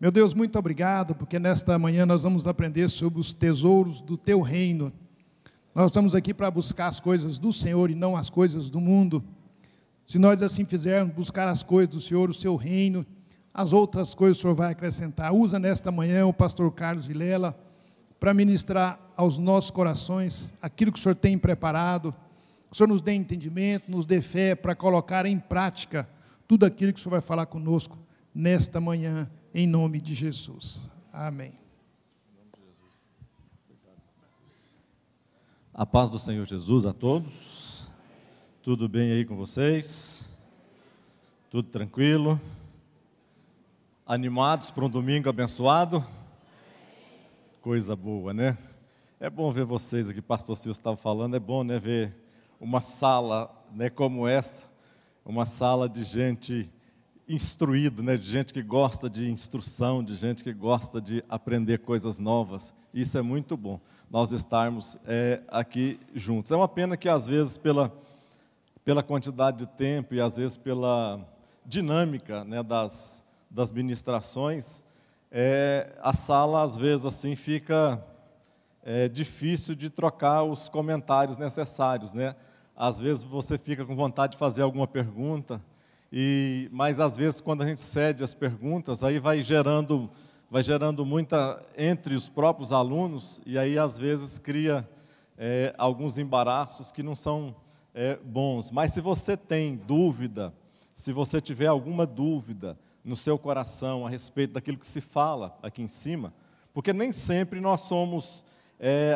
Meu Deus, muito obrigado, porque nesta manhã nós vamos aprender sobre os tesouros do Teu reino. Nós estamos aqui para buscar as coisas do Senhor e não as coisas do mundo. Se nós assim fizermos, buscar as coisas do Senhor, o Seu reino, as outras coisas o Senhor vai acrescentar. Usa nesta manhã o pastor Carlos Vilela para ministrar aos nossos corações aquilo que o Senhor tem preparado. Que o Senhor nos dê entendimento, nos dê fé para colocar em prática tudo aquilo que o Senhor vai falar conosco nesta manhã, em nome de Jesus. Amém. A paz do Senhor Jesus a todos. Tudo bem aí com vocês? Tudo tranquilo? Animados para um domingo abençoado? Coisa boa, né? É bom ver vocês aqui, pastor Silvio estava falando, é bom, né, ver uma sala, né, como essa, uma sala de gente instruída, né, de gente que gosta de instrução, de gente que gosta de aprender coisas novas. Isso é muito bom, nós estarmos aqui juntos. É uma pena que às vezes pela quantidade de tempo e às vezes pela dinâmica, né, das ministrações, a sala às vezes assim fica difícil de trocar os comentários necessários, né? Às vezes você fica com vontade de fazer alguma pergunta, mas às vezes quando a gente cede as perguntas, aí vai gerando muita entre os próprios alunos, e aí às vezes cria alguns embaraços que não são bons. Mas se você tem dúvida, se você tiver alguma dúvida no seu coração a respeito daquilo que se fala aqui em cima, porque nem sempre nós somos,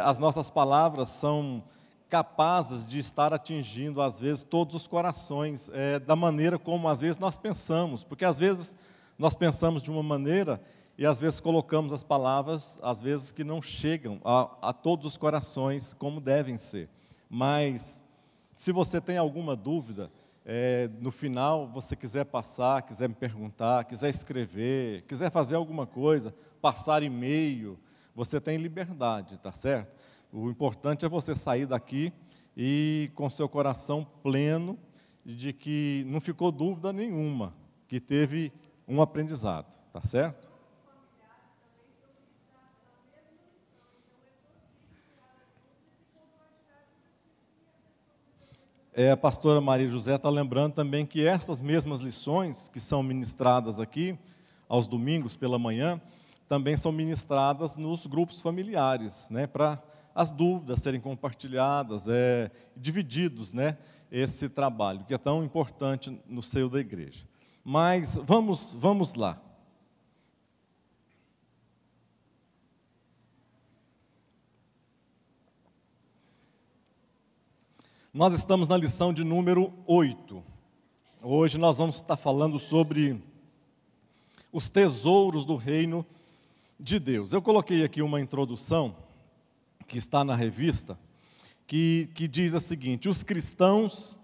as nossas palavras são capazes de estar atingindo, às vezes, todos os corações, da maneira como, às vezes, nós pensamos, porque, às vezes, nós pensamos de uma maneira e, às vezes, colocamos as palavras, às vezes, que não chegam a todos os corações como devem ser. Mas, se você tem alguma dúvida, no final, você quiser passar, quiser me perguntar, quiser escrever, quiser fazer alguma coisa, passar e-mail, você tem liberdade, tá certo? O importante é você sair daqui e com seu coração pleno de que não ficou dúvida nenhuma, que teve um aprendizado, tá certo? A pastora Maria José está lembrando também que essas mesmas lições que são ministradas aqui, aos domingos pela manhã, também são ministradas nos grupos familiares, né, para as dúvidas serem compartilhadas, divididos, né, esse trabalho, que é tão importante no seio da igreja. Mas vamos lá. Nós estamos na lição de número 8. Hoje nós vamos estar falando sobre os tesouros do reino de Deus. Eu coloquei aqui uma introdução, que está na revista, que diz o seguinte: os cristãos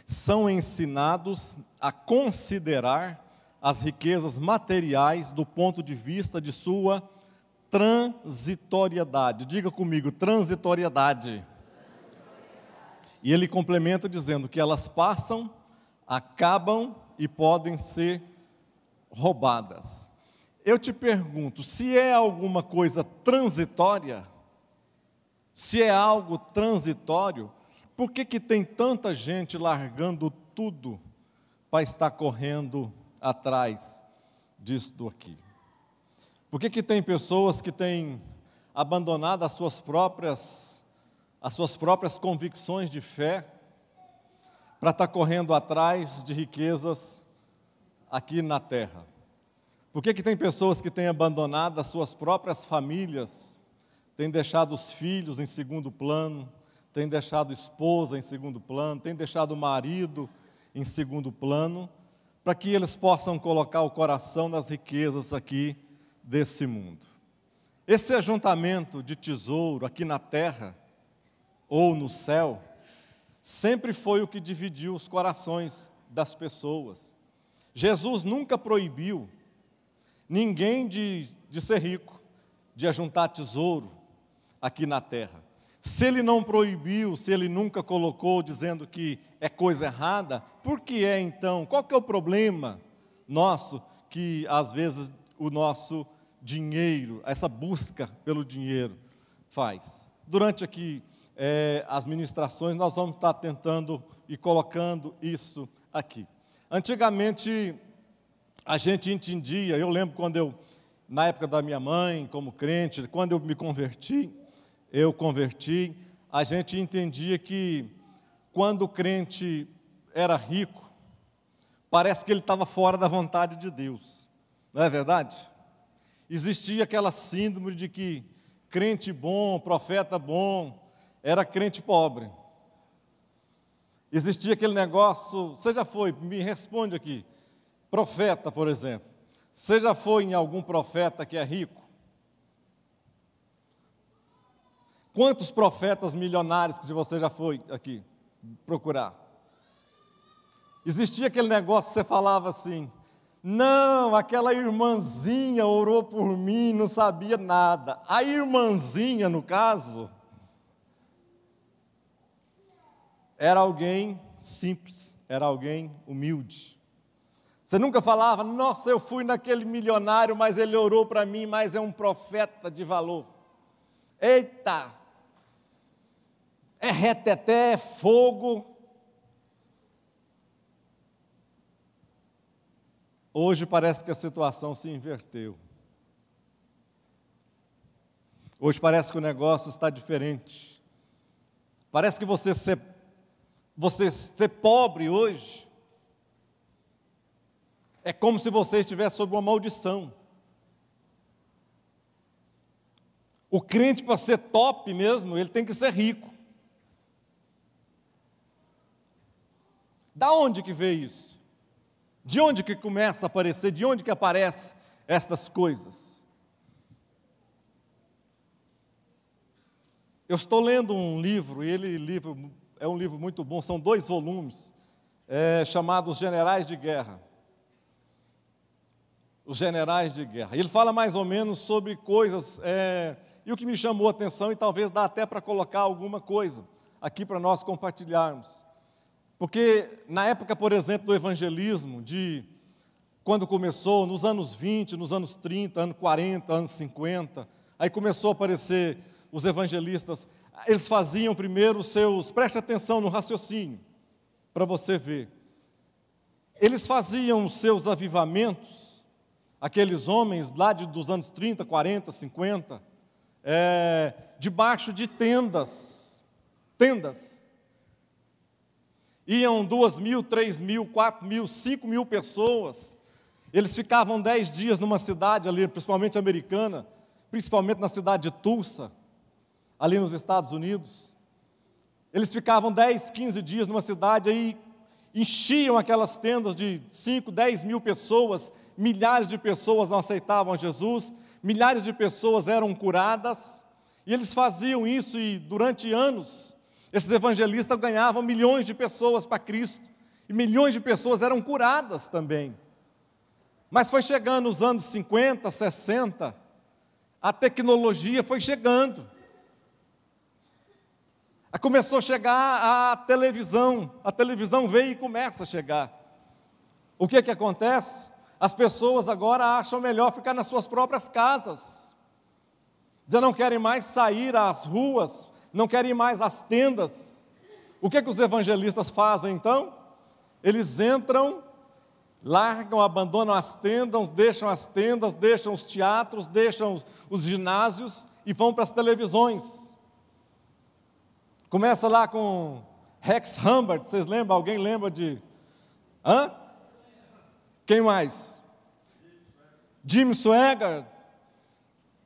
são ensinados a considerar as riquezas materiais do ponto de vista de sua transitoriedade. Diga comigo, transitoriedade. E ele complementa dizendo que elas passam, acabam e podem ser roubadas. Eu te pergunto, se é alguma coisa transitória, se é algo transitório, por que tem tanta gente largando tudo para estar correndo atrás disso aqui? Por que tem pessoas que têm abandonado as suas próprias convicções de fé para estar correndo atrás de riquezas aqui na terra? Por que tem pessoas que têm abandonado as suas próprias famílias, têm deixado os filhos em segundo plano, têm deixado a esposa em segundo plano, têm deixado o marido em segundo plano, para que eles possam colocar o coração nas riquezas aqui desse mundo? Esse ajuntamento de tesouro aqui na terra ou no céu sempre foi o que dividiu os corações das pessoas. Jesus nunca proibiu ninguém de ser rico, de ajuntar tesouro aqui na terra. Se ele não proibiu, se ele nunca colocou dizendo que é coisa errada, por que então? Qual que é o problema nosso que às vezes o nosso dinheiro, essa busca pelo dinheiro faz. Durante aqui as ministrações, nós vamos estar tentando e colocando isso aqui. Antigamente, a gente entendia, eu lembro quando na época da minha mãe, como crente, quando eu me converti, a gente entendia que quando o crente era rico, parece que ele estava fora da vontade de Deus, não é verdade? Existia aquela síndrome de que crente bom, profeta bom, era crente pobre. Existia aquele negócio, você já foi, me responde aqui, profeta, por exemplo, você já foi em algum profeta que é rico? Quantos profetas milionários que você já foi aqui procurar? Existia aquele negócio que você falava assim, não, aquela irmãzinha orou por mim, não sabia nada. A irmãzinha, no caso, era alguém simples, era alguém humilde. Você nunca falava, nossa, eu fui naquele milionário, mas ele orou para mim, mas é um profeta de valor. Eita! É reteté, é fogo. Hoje parece que a situação se inverteu. Hoje parece que o negócio está diferente. Parece que você ser pobre hoje é como se você estivesse sob uma maldição. O crente, para ser top mesmo, ele tem que ser rico. Da onde que veio isso? De onde que começa a aparecer? De onde que aparecem estas coisas? Eu estou lendo um livro, e livro é um livro muito bom, são 2 volumes, chamados Generais de Guerra. Os Generais de Guerra. Ele fala mais ou menos sobre coisas, e o que me chamou a atenção, e talvez dá até para colocar alguma coisa aqui para nós compartilharmos. Porque na época, por exemplo, do evangelismo, quando começou, nos anos 20, nos anos 30, anos 40, anos 50, aí começou a aparecer os evangelistas, eles faziam primeiro preste atenção no raciocínio, para você ver. Eles faziam os seus avivamentos, aqueles homens lá dos anos 30, 40, 50, debaixo de tendas. Iam 2.000, 3.000, 4.000, 5.000 pessoas. Eles ficavam 10 dias numa cidade ali, principalmente americana, principalmente na cidade de Tulsa, ali nos Estados Unidos. Eles ficavam 10, 15 dias numa cidade, aí enchiam aquelas tendas de 5, 10 mil pessoas, milhares de pessoas não aceitavam Jesus, milhares de pessoas eram curadas, e eles faziam isso, e durante anos, esses evangelistas ganhavam milhões de pessoas para Cristo, e milhões de pessoas eram curadas também. Mas foi chegando os anos 50, 60, a tecnologia foi chegando. Começou a chegar a televisão veio e começa a chegar. O que acontece? As pessoas agora acham melhor ficar nas suas próprias casas. Já não querem mais sair às ruas, não querem mais às tendas. O que os evangelistas fazem então? Eles entram, largam, abandonam as tendas, deixam os teatros, deixam os ginásios e vão para as televisões. Começa lá com Rex Humbert, vocês lembram? Alguém lembra de... Quem mais? Jim Swaggart,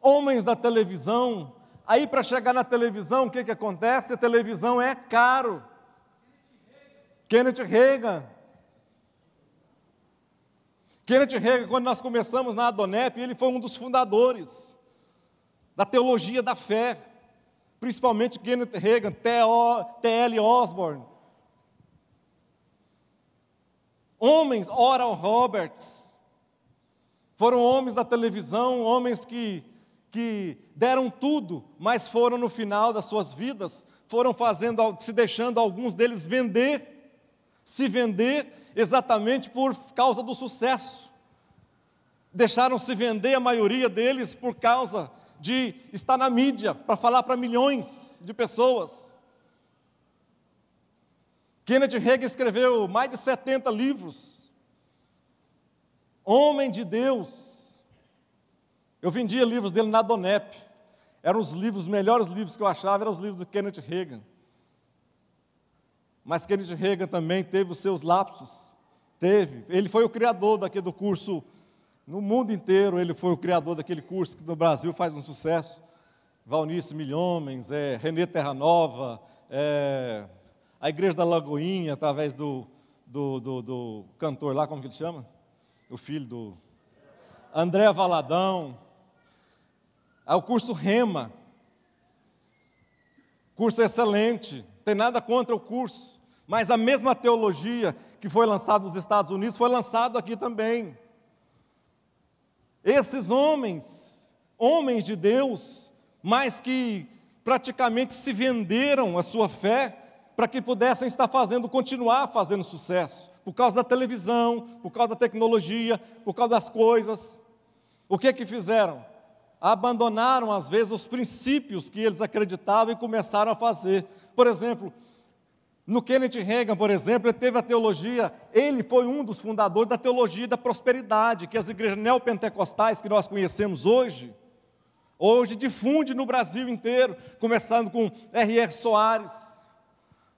homens da televisão. Aí para chegar na televisão, o que acontece? A televisão é caro. Kenneth Hagin, quando nós começamos na Adonep, ele foi um dos fundadores da teologia da fé, principalmente Kenneth Hagin, T.L. Osborne, homens, Oral Roberts, foram homens da televisão, homens que deram tudo, mas foram no final das suas vidas, se deixando alguns deles se vender exatamente por causa do sucesso. deixaram-se vender, a maioria deles, por causa de estar na mídia, para falar para milhões de pessoas. Kenneth Hagin escreveu mais de 70 livros. Homem de Deus. Eu vendia livros dele na Donep. Eram os melhores livros que eu achava, eram os livros do Kenneth Hagin. Mas Kenneth Hagin também teve os seus lapsos. Ele foi o criador do curso, no mundo inteiro, ele foi o criador daquele curso que no Brasil faz um sucesso. Valnice Milhomens, Renê Terra Nova, a Igreja da Lagoinha, através do cantor lá, como que ele chama? O filho do André Valadão. O curso Rema, curso excelente, não tem nada contra o curso, mas a mesma teologia que foi lançada nos Estados Unidos foi lançada aqui também. Esses homens de Deus, mas que praticamente se venderam a sua fé para que pudessem continuar fazendo sucesso, por causa da televisão, por causa da tecnologia, por causa das coisas. O que fizeram? Abandonaram, às vezes, os princípios que eles acreditavam e começaram a fazer. Por exemplo, no Kenneth Hagin, por exemplo, ele teve a teologia, ele foi um dos fundadores da teologia da prosperidade, que as igrejas neopentecostais que nós conhecemos hoje difunde no Brasil inteiro, começando com R.R. Soares,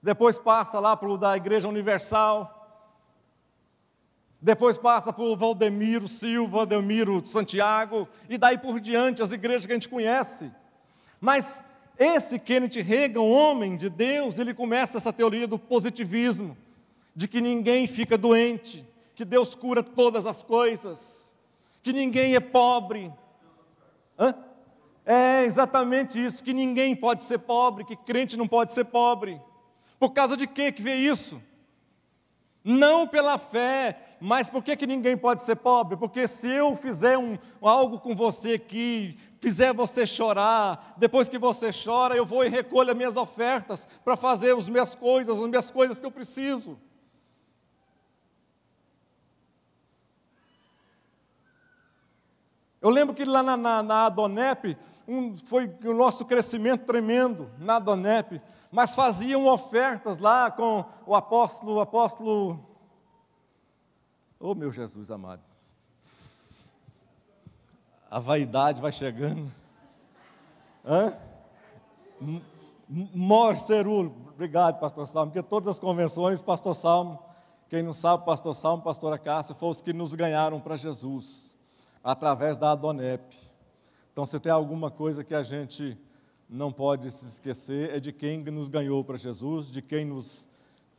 depois passa lá para o da Igreja Universal, depois passa por Valdemiro Silva, Valdemiro Santiago, e daí por diante as igrejas que a gente conhece. Mas esse Kenneth Hagin, um homem de Deus, ele começa essa teoria do positivismo, de que ninguém fica doente, que Deus cura todas as coisas, que ninguém é pobre. É exatamente isso, que ninguém pode ser pobre, que crente não pode ser pobre. Por causa de quê que vê isso? Não pela fé, mas por que ninguém pode ser pobre? Porque se eu fizer algo com você que fizer você chorar, depois que você chora, eu vou e recolho as minhas ofertas para fazer as minhas coisas que eu preciso. Eu lembro que lá na Adonep, foi o nosso crescimento tremendo na Adonep, mas faziam ofertas lá com o apóstolo, oh meu Jesus amado, a vaidade vai chegando, Mor Cerulo, obrigado pastor Salmo, porque todas as convenções, pastor Salmo, quem não sabe, pastor Salmo, pastora Cássia, foram os que nos ganharam para Jesus, através da Adonep. Então, se tem alguma coisa que a gente não pode se esquecer, é de quem nos ganhou para Jesus, de quem nos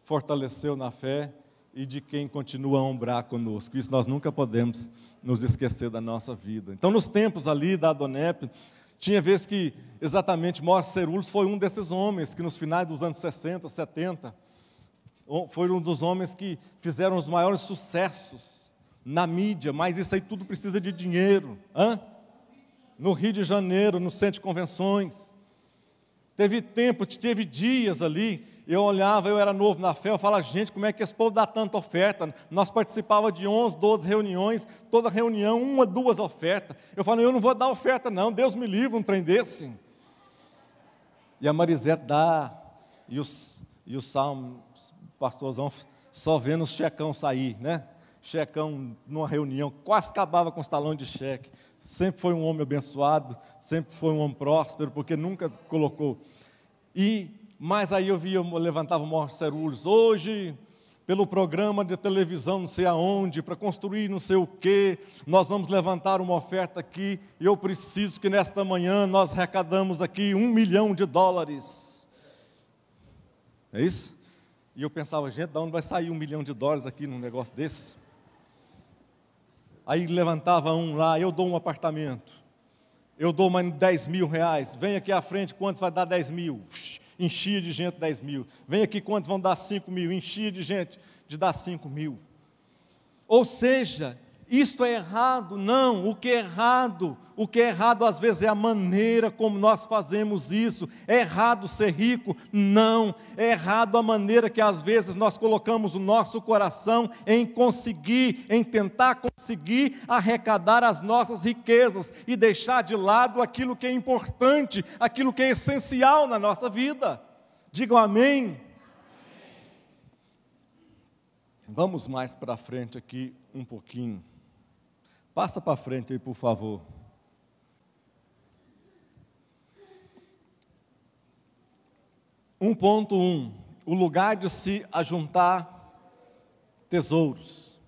fortaleceu na fé e de quem continua a ombrar conosco. Isso nós nunca podemos nos esquecer da nossa vida. Então, nos tempos ali da Adonep, tinha vezes que exatamente Mor Cerulos foi um desses homens que nos finais dos anos 60, 70, foi um dos homens que fizeram os maiores sucessos na mídia, mas isso aí tudo precisa de dinheiro. No Rio de Janeiro, no centro de convenções. Teve dias ali, eu olhava, eu era novo na fé, eu falava, gente, como é que esse povo dá tanta oferta? Nós participávamos de 11, 12 reuniões, toda reunião, 1, 2 ofertas. Eu falava, eu não vou dar oferta não, Deus me livre, um trem desse. E a Marisete dá, e o Salmo, o pastorzão, só vendo os checão sair, né? Checão numa reunião, quase acabava com os talões de cheque. Sempre foi um homem abençoado, sempre foi um homem próspero, porque nunca colocou. Mas aí eu levantava o Mor Cerulos, hoje, pelo programa de televisão não sei aonde, para construir não sei o quê, nós vamos levantar uma oferta aqui, e eu preciso que nesta manhã nós arrecadamos aqui $1 milhão. É isso? E eu pensava, gente, de onde vai sair $1 milhão aqui num negócio desse? Aí levantava um lá, eu dou um apartamento, eu dou mais R$10 mil, vem aqui à frente, quantos vai dar 10 mil? Enchia de gente 10 mil. Vem aqui, quantos vão dar 5 mil? Enchia de gente de dar 5 mil. Ou seja, isto é errado. Não, o que é errado às vezes é a maneira como nós fazemos isso. É errado ser rico? Não, é errado a maneira que às vezes nós colocamos o nosso coração em tentar conseguir arrecadar as nossas riquezas e deixar de lado aquilo que é importante, aquilo que é essencial na nossa vida. Digam amém. Vamos mais para frente aqui um pouquinho. Passa para frente aí, por favor. Ponto 1, o lugar de se ajuntar tesouros.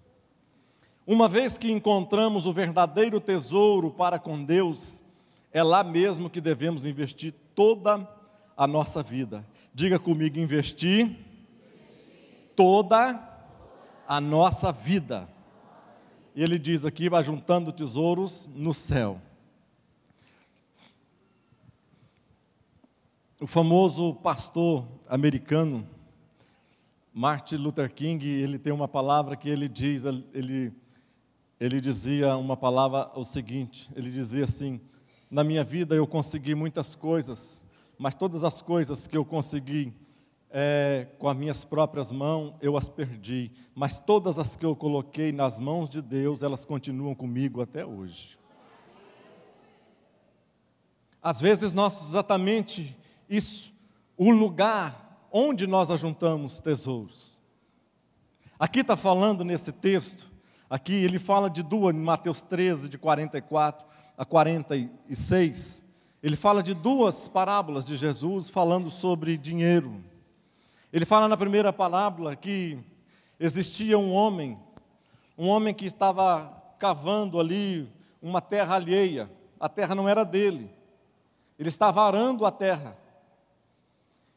Uma vez que encontramos o verdadeiro tesouro para com Deus, é lá mesmo que devemos investir toda a nossa vida. Diga comigo, investir toda a nossa vida. E ele diz aqui, vai juntando tesouros no céu. O famoso pastor americano, Martin Luther King, ele tem uma palavra que ele diz, ele dizia uma palavra, o seguinte, ele dizia assim: na minha vida eu consegui muitas coisas, mas todas as coisas que eu consegui com as minhas próprias mãos, eu as perdi, mas todas as que eu coloquei nas mãos de Deus, elas continuam comigo até hoje. Às vezes nós exatamente isso, o lugar onde nós ajuntamos tesouros. Aqui está falando nesse texto, aqui ele fala de duas, em Mateus 13, de 44 a 46, ele fala de duas parábolas de Jesus falando sobre dinheiro. Ele fala na primeira parábola que existia um homem que estava cavando ali uma terra alheia, a terra não era dele, ele estava arando a terra.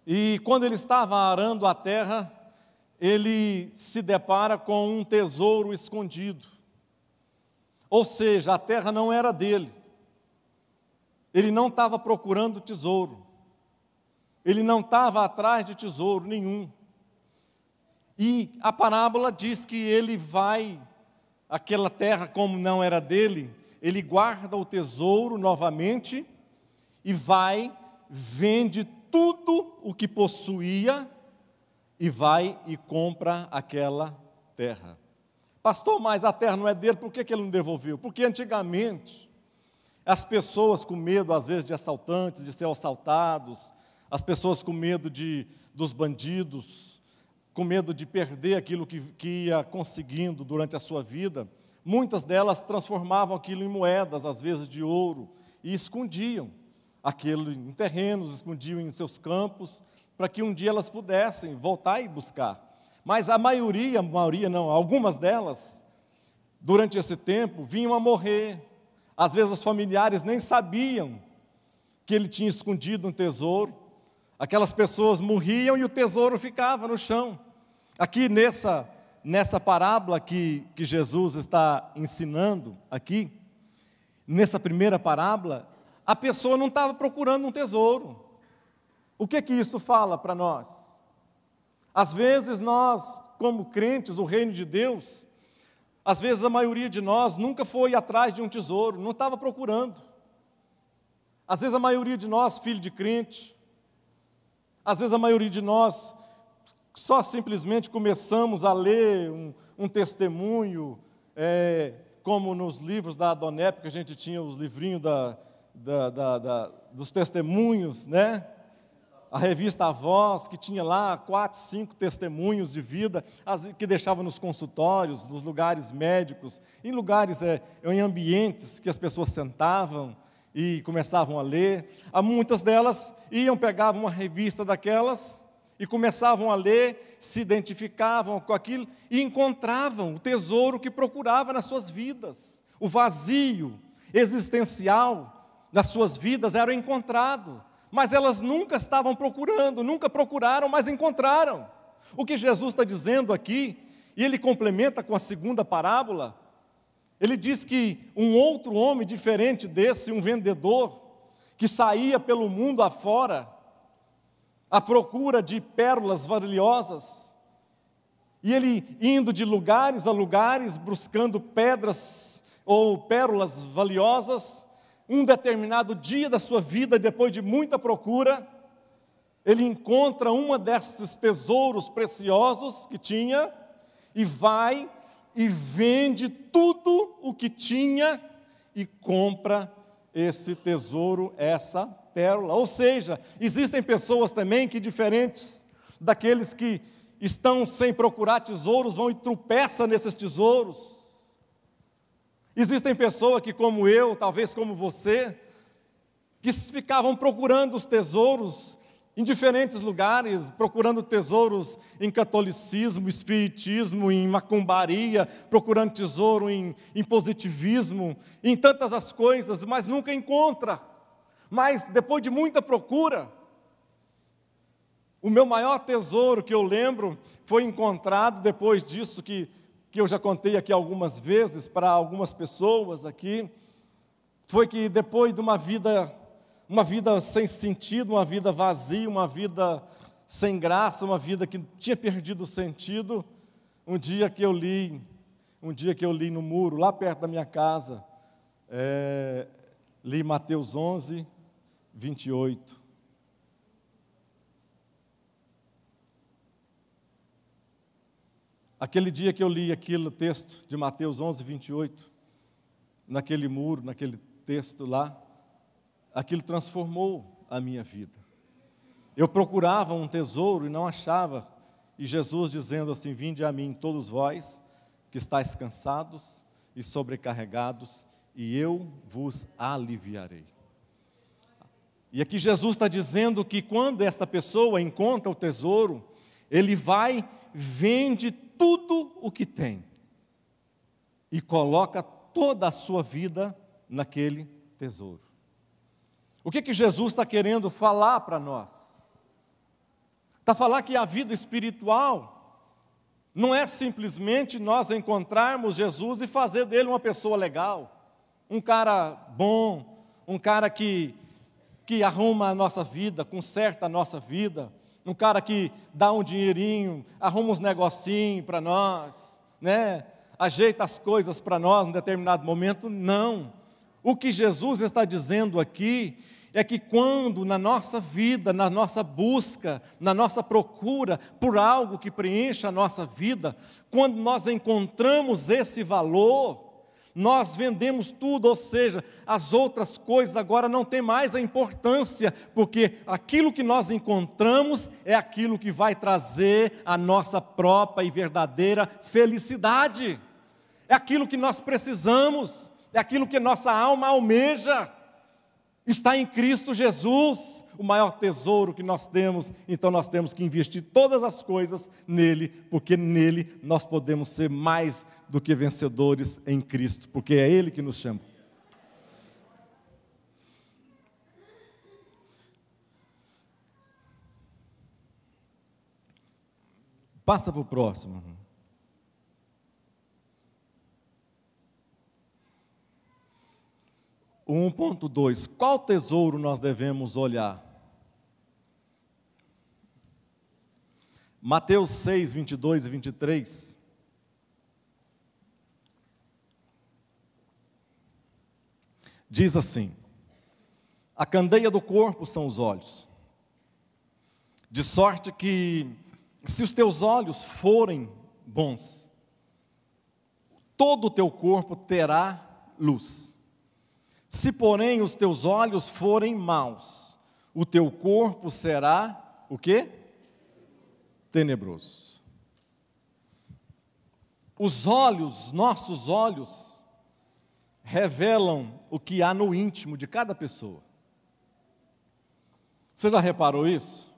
E quando ele estava arando a terra, ele se depara com um tesouro escondido. Ou seja, a terra não era dele. Ele não estava procurando tesouro. Ele não estava atrás de tesouro nenhum. E a parábola diz que ele vai, aquela terra como não era dele, ele guarda o tesouro novamente e vai, vende tudo o que possuía e vai e compra aquela terra. Pastor, mas a terra não é dele, por que ele não devolveu? Porque antigamente, as pessoas com medo às vezes de assaltantes, de ser assaltados, as pessoas com medo dos bandidos, com medo de perder aquilo que ia conseguindo durante a sua vida, muitas delas transformavam aquilo em moedas, às vezes de ouro, e escondiam aquilo em terrenos, escondiam em seus campos, para que um dia elas pudessem voltar e buscar. Mas algumas delas, durante esse tempo, vinham a morrer. Às vezes os familiares nem sabiam que ele tinha escondido um tesouro. Aquelas pessoas morriam e o tesouro ficava no chão. Aqui nessa parábola que Jesus está ensinando aqui, nessa primeira parábola, a pessoa não estava procurando um tesouro. O que isso fala para nós? Às vezes nós, como crentes, o reino de Deus, às vezes a maioria de nós nunca foi atrás de um tesouro, não estava procurando. Às vezes a maioria de nós, filho de crente, às vezes a maioria de nós só simplesmente começamos a ler um testemunho, como nos livros da Adonep, que a gente tinha os livrinhos dos testemunhos, né? A revista A Voz, que tinha lá 4, 5 testemunhos de vida, que deixava nos consultórios, nos lugares médicos, em ambientes que as pessoas sentavam e começavam a ler. Muitas delas pegavam uma revista daquelas e começavam a ler, se identificavam com aquilo e encontravam o tesouro que procurava nas suas vidas. O vazio existencial das suas vidas era encontrado. Mas elas nunca estavam procurando, nunca procuraram, mas encontraram. O que Jesus está dizendo aqui, e ele complementa com a segunda parábola, ele diz que um outro homem diferente desse, um vendedor, que saía pelo mundo afora, à procura de pérolas valiosas, E ele indo de lugares a lugares, buscando pedras ou pérolas valiosas, um determinado dia da sua vida, depois de muita procura, ele encontra uma desses tesouros preciosos que tinha, e vai e vende tudo o que tinha e compra esse tesouro, essa pérola. Ou seja, existem pessoas também que, diferentes daqueles que estão sem procurar tesouros, vão e tropeçam nesses tesouros. Existem pessoas que, como eu, talvez como você, que ficavam procurando os tesouros em diferentes lugares, procurando tesouros em catolicismo, espiritismo, em macumbaria, procurando tesouro em positivismo, em tantas as coisas, mas nunca encontra. Mas depois de muita procura, o meu maior tesouro que eu lembro foi encontrado depois disso, que eu já contei aqui algumas vezes para algumas pessoas aqui, foi que depois de uma vida sem sentido, uma vida vazia, uma vida sem graça, uma vida que tinha perdido o sentido, um dia que eu li no muro, lá perto da minha casa, li Mateus 11, 28. Aquele dia que eu li aquele texto de Mateus 11, 28, naquele muro, naquele texto lá, aquilo transformou a minha vida. Eu procurava um tesouro e não achava, e Jesus dizendo assim: vinde a mim todos vós, que estáis cansados e sobrecarregados, e eu vos aliviarei. E aqui Jesus está dizendo que quando esta pessoa encontra o tesouro, ele vai, vende tudo o que tem, e coloca toda a sua vida naquele tesouro. O que Jesus está querendo falar para nós? Está falando que a vida espiritual não é simplesmente nós encontrarmos Jesus e fazer dele uma pessoa legal, um cara bom, um cara que arruma a nossa vida, conserta a nossa vida, um cara que dá um dinheirinho, arruma uns negocinhos para nós, né? Ajeita as coisas para nós em determinado momento. Não. O que Jesus está dizendo aqui é que quando na nossa vida, na nossa busca, na nossa procura por algo que preencha a nossa vida, quando nós encontramos esse valor, nós vendemos tudo, ou seja, as outras coisas agora não têm mais a importância, porque aquilo que nós encontramos é aquilo que vai trazer a nossa própria e verdadeira felicidade, é aquilo que nós precisamos, é aquilo que nossa alma almeja. Está em Cristo Jesus, o maior tesouro que nós temos. Então nós temos que investir todas as coisas nele, porque nele nós podemos ser mais do que vencedores em Cristo, porque é Ele que nos chama. Passa para o próximo. 1.2, qual tesouro nós devemos olhar? Mateus 6, 22 e 23. Diz assim: a candeia do corpo são os olhos, de sorte que, se os teus olhos forem bons, todo o teu corpo terá luz. Se, porém, os teus olhos forem maus, o teu corpo será o quê? Tenebroso. Os olhos, nossos olhos, revelam o que há no íntimo de cada pessoa. Você já reparou isso?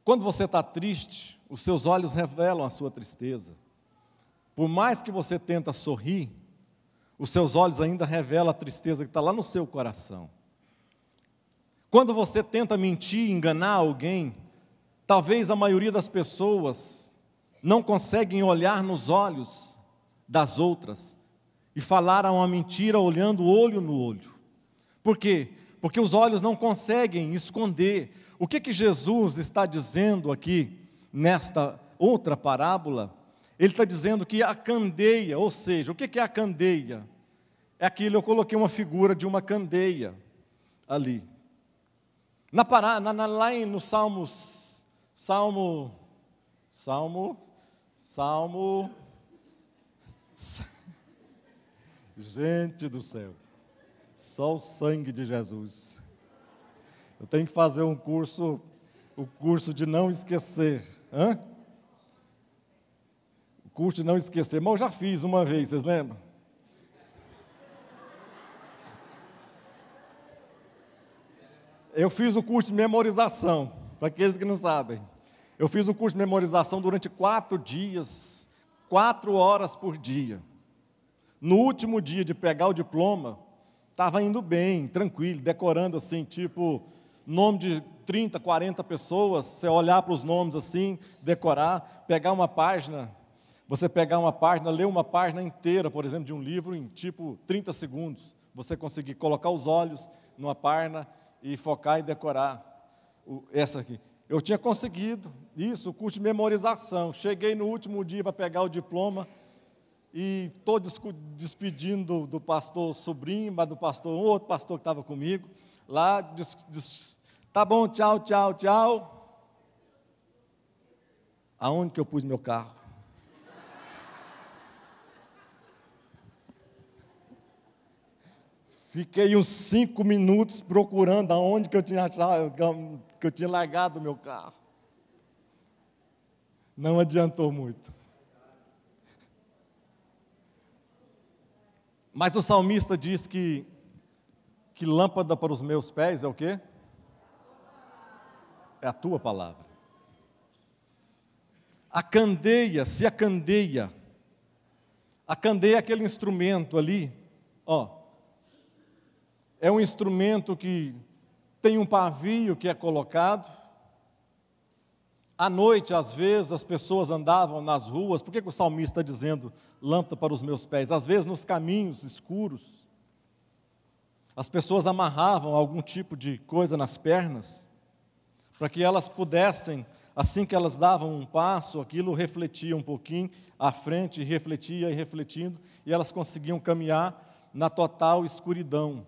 Quando você está triste, os seus olhos revelam a sua tristeza. Por mais que você tenta sorrir, os seus olhos ainda revelam a tristeza que está lá no seu coração. Quando você tenta mentir, enganar alguém, talvez a maioria das pessoas não conseguem olhar nos olhos das outras e falar uma mentira olhando olho no olho. Por quê? Porque os olhos não conseguem esconder. O que Jesus está dizendo aqui, outra parábola, ele está dizendo que a candeia, ou seja, o que é a candeia? É aquilo, eu coloquei uma figura de uma candeia ali. Lá no Salmo, gente do céu, só o sangue de Jesus. Eu tenho que fazer o curso de não esquecer. O curso de não esquecer, mas eu já fiz uma vez, vocês lembram? Eu fiz o curso de memorização, para aqueles que não sabem. Eu fiz o curso de memorização durante 4 dias, 4 horas por dia. No último dia de pegar o diploma, estava indo bem, tranquilo, decorando assim, tipo, nome de 30, 40 pessoas, você olhar para os nomes assim, decorar, pegar uma página, você pegar uma página, ler uma página inteira, por exemplo, de um livro em tipo 30 segundos, você conseguir colocar os olhos numa página e focar e decorar essa aqui. Eu tinha conseguido isso, o curso de memorização. Cheguei no último dia para pegar o diploma e estou despedindo do pastor sobrinho, mas do pastor, um outro pastor que estava comigo, lá, tá bom, tchau, tchau, tchau. Aonde que eu pus meu carro? Fiquei uns 5 minutos procurando aonde que eu tinha achado, que eu tinha largado o meu carro. Não adiantou muito. Mas o salmista diz que lâmpada para os meus pés é o quê? É a tua palavra. A candeia é aquele instrumento ali, ó. É um instrumento que tem um pavio que é colocado. À noite, às vezes, as pessoas andavam nas ruas. Por que o salmista está dizendo lâmpada para os meus pés? Às vezes, nos caminhos escuros, as pessoas amarravam algum tipo de coisa nas pernas, para que elas pudessem, assim que elas davam um passo, aquilo refletia um pouquinho à frente, refletia e refletindo, e elas conseguiam caminhar na total escuridão.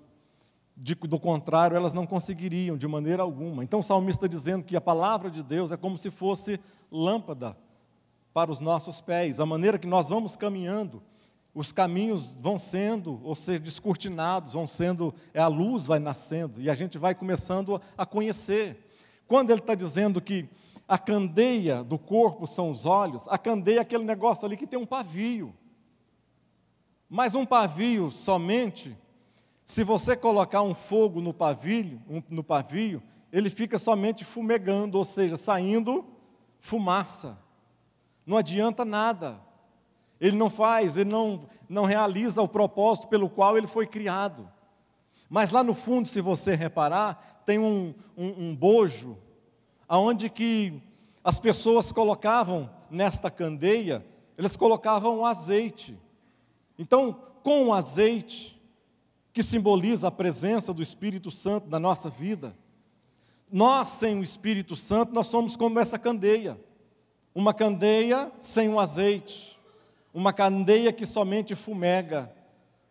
Do contrário, elas não conseguiriam de maneira alguma. Então o salmista está dizendo que a palavra de Deus é como se fosse lâmpada para os nossos pés. A maneira que nós vamos caminhando, os caminhos vão sendo, ou seja, descortinados, a luz vai nascendo, e a gente vai começando a conhecer. Quando ele está dizendo que a candeia do corpo são os olhos, a candeia é aquele negócio ali que tem um pavio. Mas um pavio somente, se você colocar um fogo no pavio, ele fica somente fumegando, ou seja, saindo fumaça. Não adianta nada. Ele não realiza o propósito pelo qual ele foi criado. Mas lá no fundo, se você reparar, tem um bojo, onde que as pessoas colocavam nesta candeia, eles colocavam azeite. Então, com o azeite, que simboliza a presença do Espírito Santo na nossa vida, nós, sem o Espírito Santo, nós somos como essa candeia. Uma candeia sem o azeite, uma candeia que somente fumega,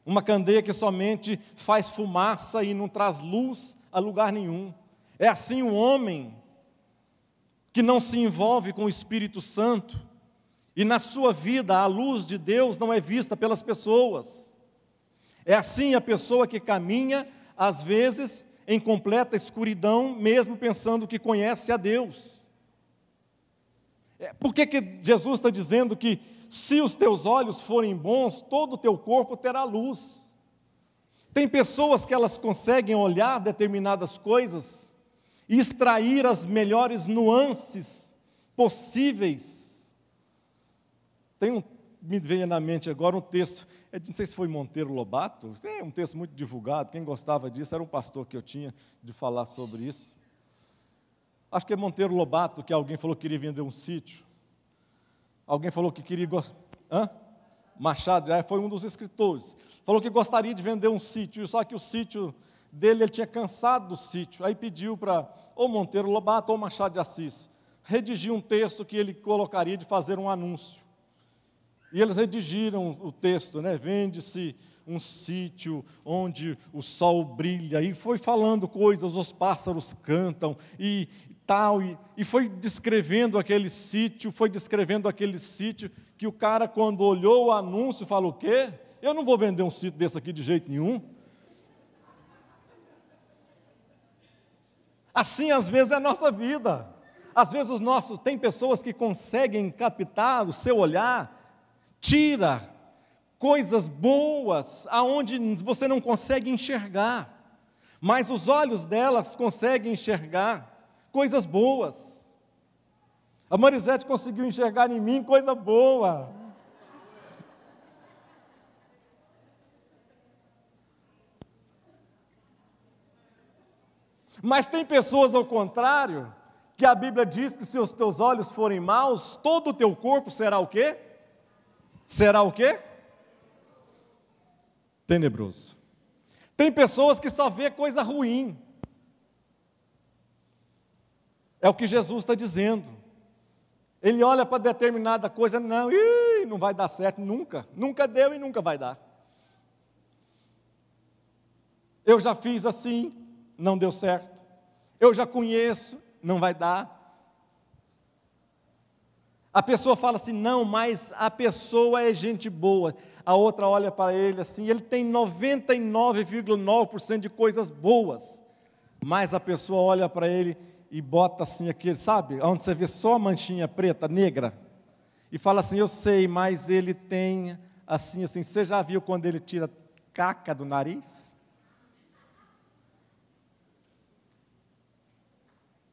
uma candeia que somente faz fumaça e não traz luz a lugar nenhum. É assim um homem que não se envolve com o Espírito Santo, e na sua vida a luz de Deus não é vista pelas pessoas. É assim a pessoa que caminha, às vezes, em completa escuridão, mesmo pensando que conhece a Deus. Por que Jesus está dizendo que se os teus olhos forem bons, todo o teu corpo terá luz? Tem pessoas que elas conseguem olhar determinadas coisas e extrair as melhores possíveis. Me veio na mente agora um texto, não sei se foi Monteiro Lobato, é um texto muito divulgado, quem gostava disso, era um pastor que eu tinha de falar sobre isso. Acho que é Monteiro Lobato, que alguém falou que queria vender um sítio. Alguém falou que queria... Machado, foi um dos escritores. Falou que gostaria de vender um sítio, só que o sítio dele, ele tinha cansado do sítio. Aí pediu para ou Monteiro Lobato ou Machado de Assis redigir um texto que ele colocaria de fazer um anúncio. E eles redigiram o texto, né? Vende-se um sítio onde o sol brilha, e foi falando coisas, os pássaros cantam, e tal, e foi descrevendo aquele sítio, que o cara, quando olhou o anúncio, falou: o quê? Eu não vou vender um sítio desse aqui de jeito nenhum. Assim, às vezes, é a nossa vida. Às vezes, tem pessoas que conseguem captar o seu olhar, tira coisas boas aonde você não consegue enxergar, mas os olhos delas conseguem enxergar coisas boas. A Marisete conseguiu enxergar em mim coisa boa. Mas tem pessoas ao contrário, que a Bíblia diz que se os teus olhos forem maus, todo o teu corpo será o quê? Será o quê? Tenebroso. Tem pessoas que só vê coisa ruim. É o que Jesus está dizendo. Ele olha para determinada coisa, não vai dar certo, nunca deu e nunca vai dar. Eu já fiz assim, não deu certo. Eu já conheço, não vai dar. A pessoa fala assim: não, mas a pessoa é gente boa. A outra olha para ele assim, ele tem 99,9% de coisas boas. Mas a pessoa olha para ele e bota assim aquele, sabe, onde você vê só a manchinha preta, negra, e fala assim: eu sei, mas ele tem assim, você já viu quando ele tira caca do nariz?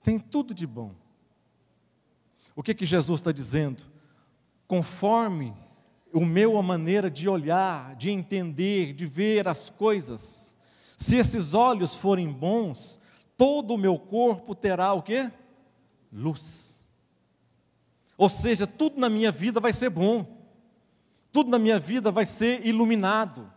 Tem tudo de bom. O que Jesus está dizendo? Conforme a maneira de olhar, de entender, de ver as coisas, se esses olhos forem bons, todo o meu corpo terá o quê? Luz. Ou seja, tudo na minha vida vai ser bom, tudo na minha vida vai ser iluminado,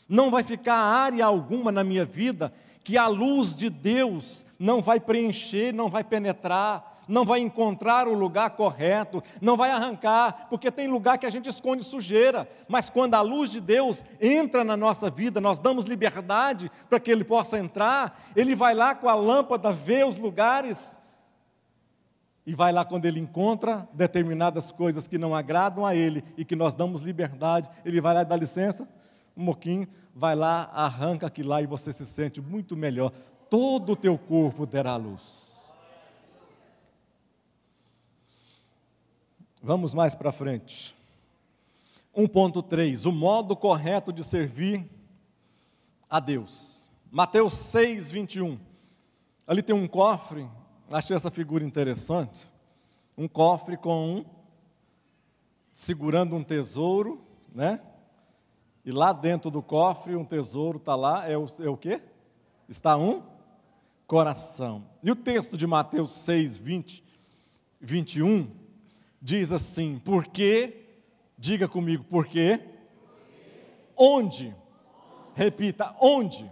não vai ficar área alguma na minha vida que a luz de Deus não vai preencher, não vai penetrar, não vai encontrar o lugar correto, não vai arrancar, porque tem lugar que a gente esconde sujeira, mas quando a luz de Deus entra na nossa vida, nós damos liberdade para que Ele possa entrar, Ele vai lá com a lâmpada, vê os lugares, e vai lá quando Ele encontra determinadas coisas que não agradam a Ele, e que nós damos liberdade, Ele vai lá e dá licença, um pouquinho, vai lá, arranca aquilo lá, e você se sente muito melhor, todo o teu corpo terá luz. Vamos mais para frente. 1.3, o modo correto de servir a Deus. Mateus 6, 21. Ali tem um cofre, achei essa figura interessante. Um cofre segurando um tesouro, né? E lá dentro do cofre, um tesouro está lá, é o quê? Está um coração. E o texto de Mateus 6, 20, 21, diz assim: porque, diga comigo, porque, onde? Repita, onde?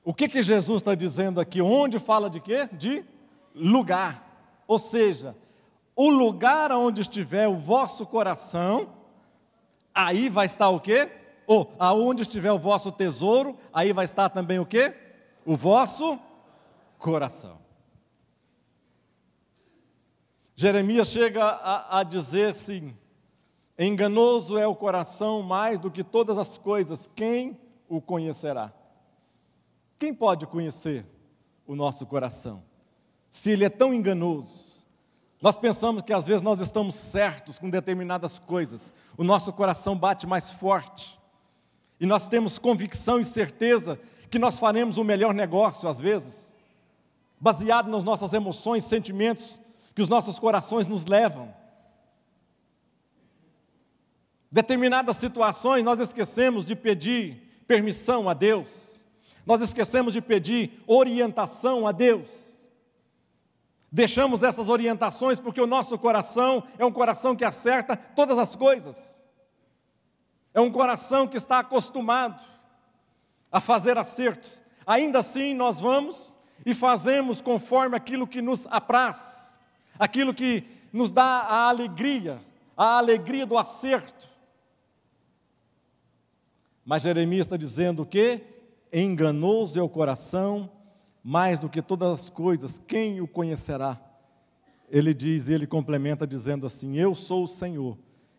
O que Jesus está dizendo aqui? Onde fala de quê? De lugar. Ou seja, o lugar onde estiver o vosso coração, aí vai estar o quê? Ou aonde estiver o vosso tesouro, aí vai estar também o quê? O vosso coração. Jeremias chega a dizer assim: enganoso é o coração mais do que todas as coisas, quem o conhecerá? Quem pode conhecer o nosso coração? Se ele é tão enganoso, nós pensamos que às vezes nós estamos certos com determinadas coisas, o nosso coração bate mais forte, e nós temos convicção e certeza que nós faremos o melhor negócio às vezes, baseado nas nossas emoções, sentimentos, que os nossos corações nos levam. Determinadas situações nós esquecemos de pedir permissão a Deus, nós esquecemos de pedir orientação a Deus, deixamos essas orientações porque o nosso coração é um coração que acerta todas as coisas, é um coração que está acostumado a fazer acertos. Ainda assim nós vamos e fazemos conforme aquilo que nos apraz. aquilo que nos dá a alegria do acerto. Mas Jeremias está dizendo o quê? Enganoso é o coração, mais do que todas as coisas, quem o conhecerá? Ele diz, ele complementa dizendo assim: eu sou o Senhor,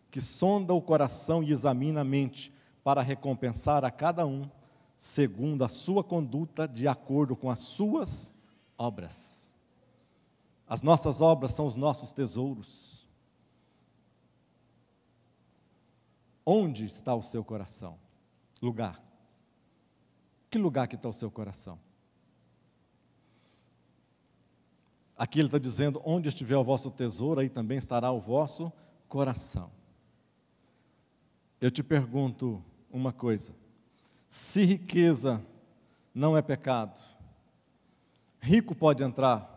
que sonda o coração e examina a mente, para recompensar a cada um, segundo a sua conduta, de acordo com as suas obras. As nossas obras são os nossos tesouros. Onde está o seu coração? Lugar. Que lugar que está o seu coração? Aqui ele está dizendo, onde estiver o vosso tesouro, aí também estará o vosso coração. Eu te pergunto uma coisa, se riqueza não é pecado, rico pode entrar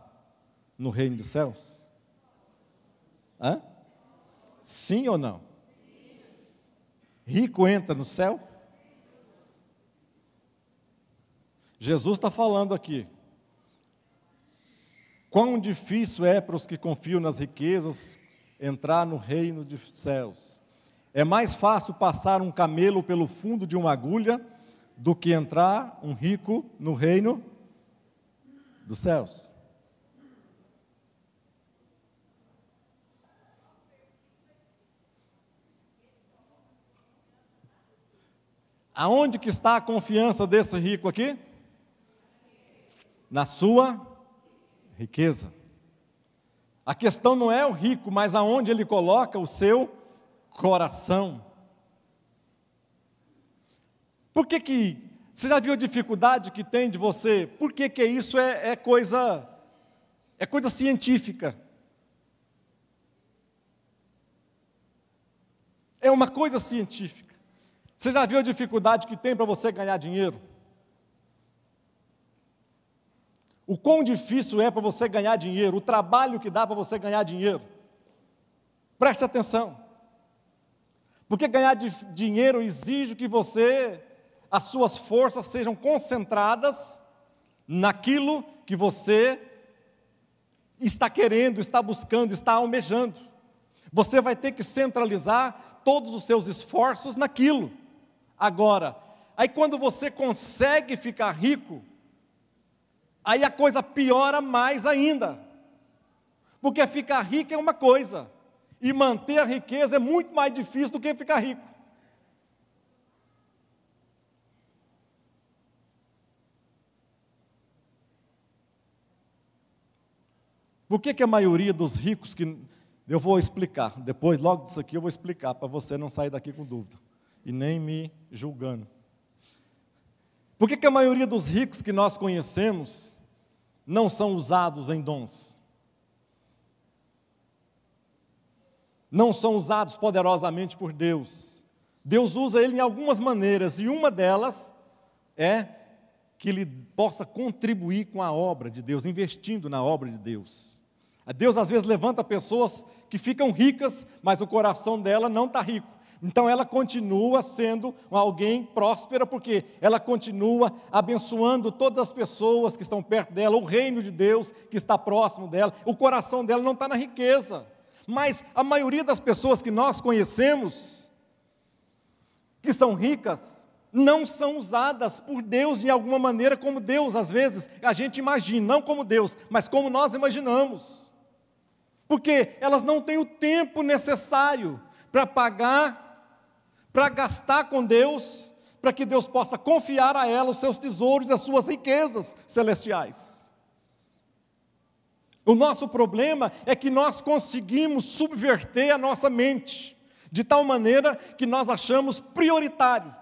no reino dos céus? Hã? Sim ou não? Rico entra no céu? Jesus está falando aqui, quão difícil é para os que confiam nas riquezas entrar no reino dos céus. É mais fácil passar um camelo pelo fundo de uma agulha do que entrar um rico no reino dos céus. Aonde que está a confiança desse rico aqui? Na sua riqueza. A questão não é o rico, mas aonde ele coloca o seu coração. Por que você já viu a dificuldade que tem de você? Por que isso é coisa científica? É uma coisa científica. Você já viu a dificuldade que tem para você ganhar dinheiro? O quão difícil é para você ganhar dinheiro, o trabalho que dá para você ganhar dinheiro. Preste atenção. Porque ganhar dinheiro exige que as suas forças sejam concentradas naquilo que você está querendo, está buscando, está almejando. Você vai ter que centralizar todos os seus esforços naquilo. Agora, aí quando você consegue ficar rico, aí a coisa piora mais ainda, porque ficar rico é uma coisa, e manter a riqueza é muito mais difícil do que ficar rico. Por que a maioria dos ricos, eu vou explicar, depois logo disso aqui eu vou explicar, para você não sair daqui com dúvida, e nem me julgando. Por que a maioria dos ricos que nós conhecemos não são usados em dons? Não são usados poderosamente por Deus. Deus usa ele em algumas maneiras, e uma delas é que ele possa contribuir com a obra de Deus, investindo na obra de Deus. Deus às vezes levanta pessoas que ficam ricas, mas o coração dela não está rico. Então ela continua sendo alguém próspera, porque ela continua abençoando todas as pessoas que estão perto dela, o reino de Deus que está próximo dela, o coração dela não está na riqueza. Mas a maioria das pessoas que nós conhecemos, que são ricas, não são usadas por Deus de alguma maneira como Deus, às vezes, a gente imagina, não como Deus, mas como nós imaginamos. Porque elas não têm o tempo necessário para pagar, para gastar com Deus, para que Deus possa confiar a ela os seus tesouros e as suas riquezas celestiais. O nosso problema é que nós conseguimos subverter a nossa mente, de tal maneira que nós achamos prioritário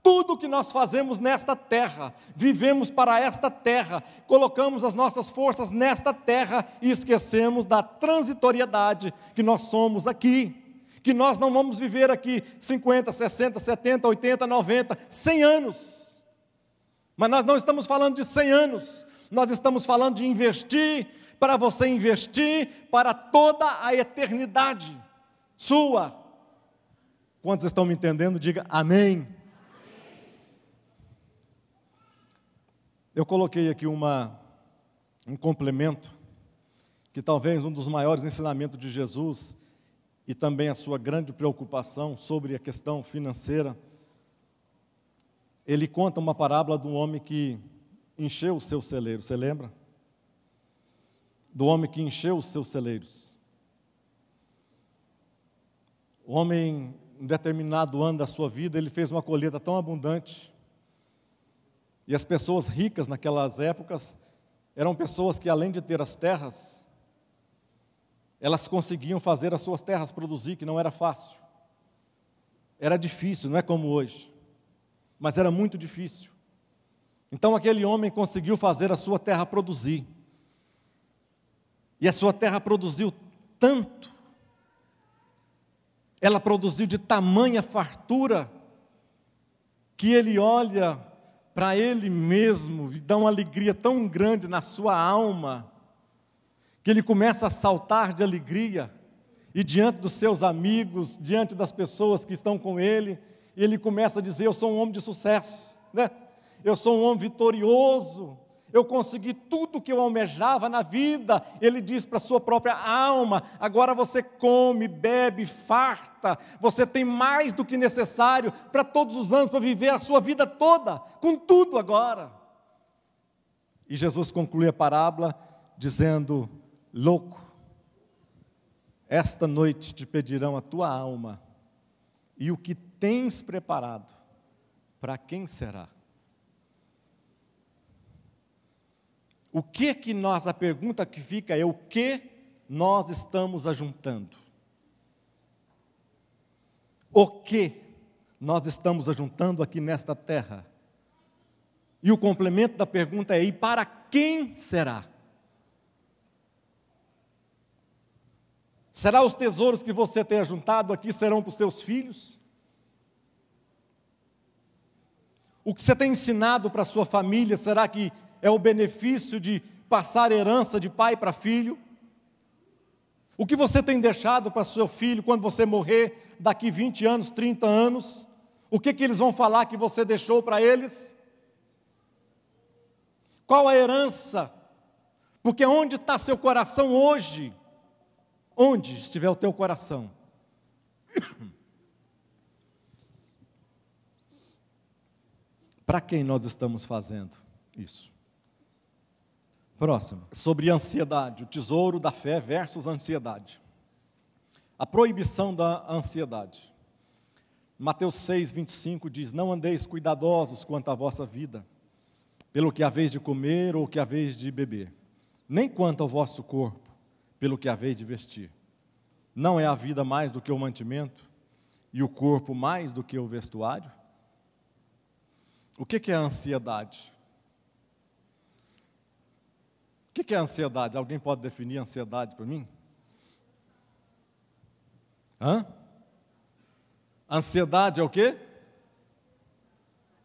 tudo que nós fazemos nesta terra, vivemos para esta terra, colocamos as nossas forças nesta terra e esquecemos da transitoriedade que nós somos aqui, que nós não vamos viver aqui 50, 60, 70, 80, 90, 100 anos. Mas nós não estamos falando de 100 anos, nós estamos falando de investir, para você investir para toda a eternidade sua. Quantos estão me entendendo? Diga amém. Eu coloquei aqui um complemento que talvez um dos maiores ensinamentos de Jesus e também a sua grande preocupação sobre a questão financeira, ele conta uma parábola de um homem que encheu o seu celeiro, você lembra? Do homem que encheu os seus celeiros. O homem, em determinado ano da sua vida, ele fez uma colheita tão abundante, e as pessoas ricas naquelas épocas, eram pessoas que além de ter as terras, elas conseguiam fazer as suas terras produzir, que não era fácil. Era difícil, não é como hoje, mas era muito difícil. Então aquele homem conseguiu fazer a sua terra produzir. E a sua terra produziu tanto, ela produziu de tamanha fartura, que ele olha para ele mesmo e dá uma alegria tão grande na sua alma, que ele começa a saltar de alegria, e diante dos seus amigos, diante das pessoas que estão com ele, ele começa a dizer: eu sou um homem de sucesso, né? Eu sou um homem vitorioso, eu consegui tudo o que eu almejava na vida. Ele diz para a sua própria alma: agora você come, bebe, farta, você tem mais do que necessário para todos os anos, para viver a sua vida toda, com tudo agora. E Jesus conclui a parábola dizendo: louco, esta noite te pedirão a tua alma, e o que tens preparado, para quem será? O que nós, a pergunta que fica é: o que nós estamos ajuntando? O que nós estamos ajuntando aqui nesta terra? E o complemento da pergunta é: e para quem será? Será os tesouros que você tem ajuntado aqui serão para os seus filhos? O que você tem ensinado para a sua família, será que é o benefício de passar herança de pai para filho? O que você tem deixado para seu filho quando você morrer daqui 20 anos, 30 anos? O que eles vão falar que você deixou para eles? Qual a herança? Porque onde está seu coração hoje? Onde estiver o teu coração? Para quem nós estamos fazendo isso? Próximo, sobre ansiedade, o tesouro da fé versus ansiedade. A proibição da ansiedade. Mateus 6, 25 diz: não andeis cuidadosos quanto à vossa vida, pelo que haveis de comer ou que haveis de beber, nem quanto ao vosso corpo, pelo que haveis de vestir. Não é a vida mais do que o mantimento, e o corpo mais do que o vestuário? O que é a ansiedade? O que é a ansiedade? Alguém pode definir a ansiedade para mim? Ansiedade é o quê?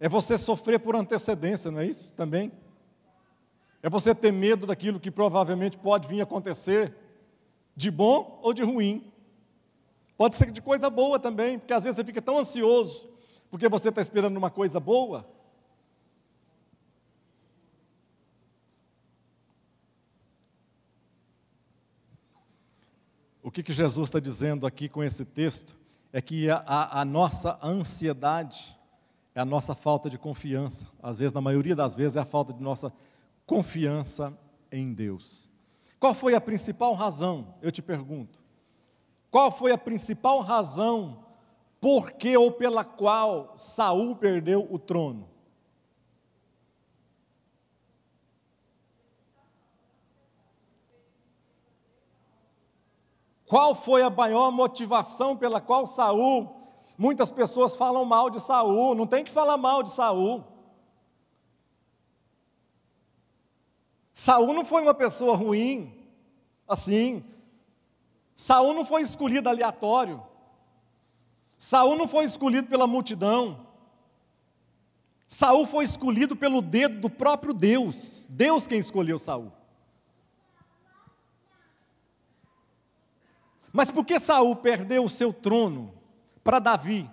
É você sofrer por antecedência, não é isso também? É você ter medo daquilo que provavelmente pode vir a acontecer, de bom ou de ruim. Pode ser de coisa boa também, porque às vezes você fica tão ansioso, porque você está esperando uma coisa boa. O que Jesus está dizendo aqui com esse texto é que a nossa ansiedade é a nossa falta de confiança. Às vezes, na maioria das vezes, é a falta de nossa confiança em Deus. Qual foi a principal razão, eu te pergunto? Qual foi a principal razão por que ou pela qual Saul perdeu o trono? Qual foi a maior motivação pela qual Saul? Muitas pessoas falam mal de Saul, não tem que falar mal de Saul. Saul não foi uma pessoa ruim, assim. Saul não foi escolhido aleatório. Saul não foi escolhido pela multidão. Saul foi escolhido pelo dedo do próprio Deus. Deus quem escolheu Saul. Mas por que Saul perdeu o seu trono para Davi?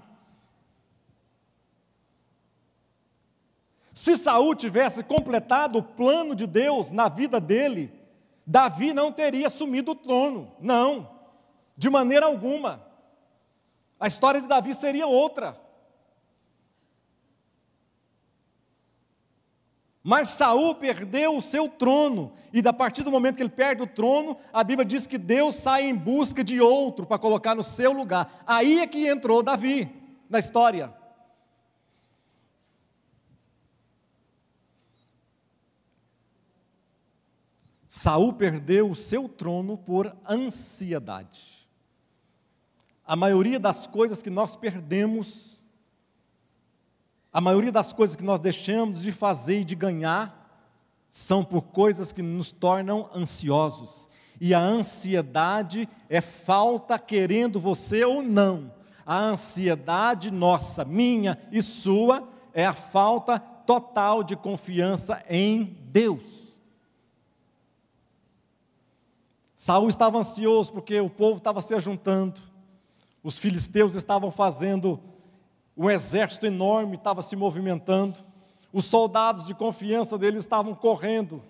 Se Saul tivesse completado o plano de Deus na vida dele, Davi não teria assumido o trono, não, de maneira alguma. A história de Davi seria outra. Mas Saul perdeu o seu trono, e a partir do momento que ele perde o trono, a Bíblia diz que Deus sai em busca de outro para colocar no seu lugar. Aí é que entrou Davi na história. Saul perdeu o seu trono por ansiedade. A maioria das coisas que nós perdemos, a maioria das coisas que nós deixamos de fazer e de ganhar, são por coisas que nos tornam ansiosos. E a ansiedade é falta querendo você ou não. A ansiedade nossa, minha e sua, é a falta total de confiança em Deus. Saul estava ansioso porque o povo estava se ajuntando. Os filisteus estavam fazendo um exército enorme, estava se movimentando. Os soldados de confiança dele estavam correndo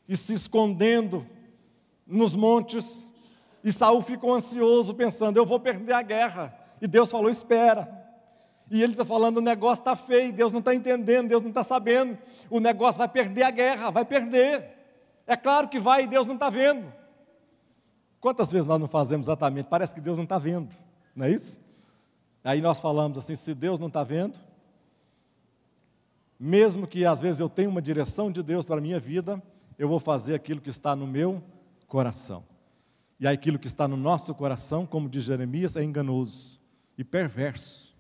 e se escondendo nos montes. E Saul ficou ansioso, pensando, eu vou perder a guerra. E Deus falou, espera. E ele está falando, o negócio está feio, Deus não está entendendo, Deus não está sabendo. O negócio vai perder a guerra, vai perder. É claro que vai e Deus não está vendo. Quantas vezes nós não fazemos exatamente? Parece que Deus não está vendo, não é isso? Aí nós falamos assim, se Deus não está vendo, mesmo que às vezes eu tenha uma direção de Deus para a minha vida, eu vou fazer aquilo que está no meu coração. E aquilo que está no nosso coração, como diz Jeremias, é enganoso e perverso.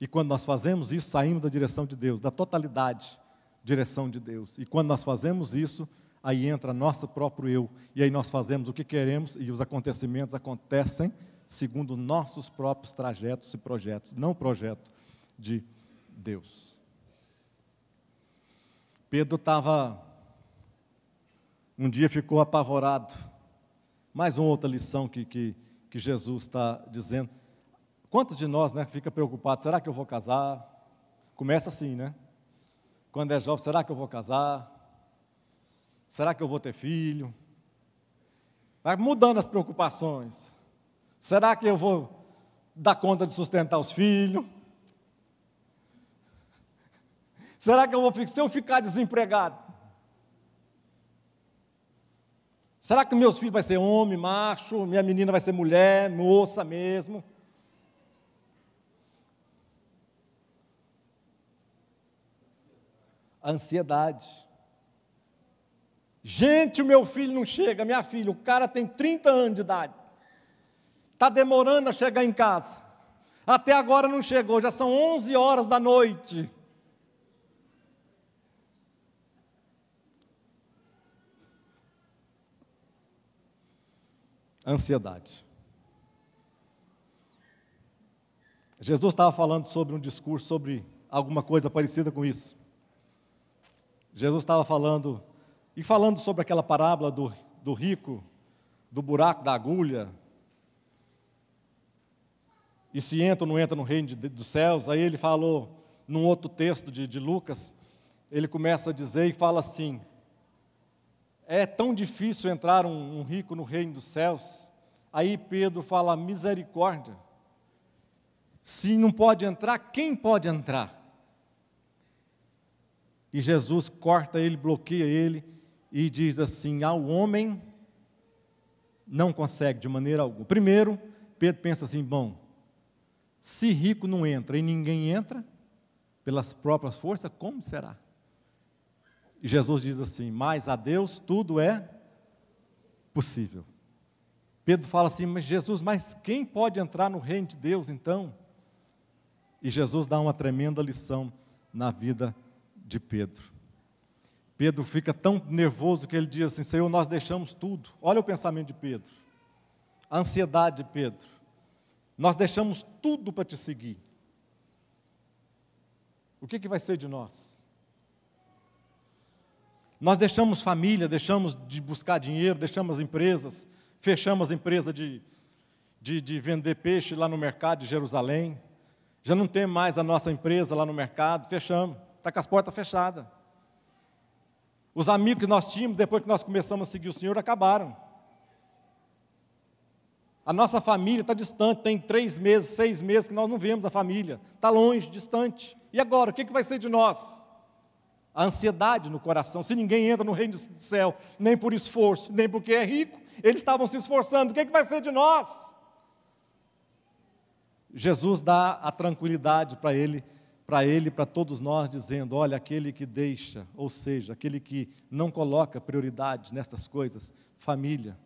E quando nós fazemos isso, saímos da direção de Deus, da totalidade, direção de Deus. E quando nós fazemos isso, aí entra nosso próprio eu, e aí nós fazemos o que queremos, e os acontecimentos acontecem segundo nossos próprios trajetos e projetos, não o projeto de Deus. Pedro um dia ficou apavorado. Mais uma outra lição que Jesus está dizendo. Quantos de nós, fica preocupado, será que eu vou casar? Começa assim, Quando é jovem, será que eu vou casar? Será que eu vou ter filho? Vai mudando as preocupações. Será que eu vou dar conta de sustentar os filhos? Será que se eu ficar desempregado? Será que meus filhos vão ser homem, macho, minha menina vai ser mulher, moça mesmo? Ansiedade. Gente, o meu filho não chega, minha filha, o cara tem 30 anos de idade. Está demorando a chegar em casa. Até agora não chegou, já são 11 horas da noite. Ansiedade. Jesus estava falando sobre um discurso, sobre alguma coisa parecida com isso. Jesus estava falando sobre aquela parábola do rico, do buraco da agulha, e se entra ou não entra no reino dos céus. Aí ele falou, num outro texto de Lucas, ele começa a dizer e fala assim, é tão difícil entrar um rico no reino dos céus. Aí Pedro fala, misericórdia, se não pode entrar, quem pode entrar? E Jesus corta ele, bloqueia ele, e diz assim, ao homem não consegue de maneira alguma. Primeiro, Pedro pensa assim, bom, se rico não entra e ninguém entra, pelas próprias forças, como será? E Jesus diz assim, mas a Deus tudo é possível. Pedro fala assim, mas Jesus, mas quem pode entrar no reino de Deus então? E Jesus dá uma tremenda lição na vida de Pedro. Pedro fica tão nervoso que ele diz assim, Senhor, nós deixamos tudo. Olha o pensamento de Pedro, a ansiedade de Pedro. Nós deixamos tudo para te seguir. O que vai ser de nós? Nós deixamos família, deixamos de buscar dinheiro, deixamos as empresas, fechamos a empresa de vender peixe lá no mercado de Jerusalém. Já não tem mais a nossa empresa lá no mercado, fechamos, está com as portas fechadas. Os amigos que nós tínhamos, depois que nós começamos a seguir o Senhor, acabaram. A nossa família está distante, tem 3 meses, 6 meses que nós não vemos a família. Está longe, distante. E agora, o que vai ser de nós? A ansiedade no coração. Se ninguém entra no reino do céu, nem por esforço, nem porque é rico, eles estavam se esforçando. O que vai ser de nós? Jesus dá a tranquilidade para ele, para todos nós, dizendo: olha, aquele que deixa, ou seja, aquele que não coloca prioridade nessas coisas, família,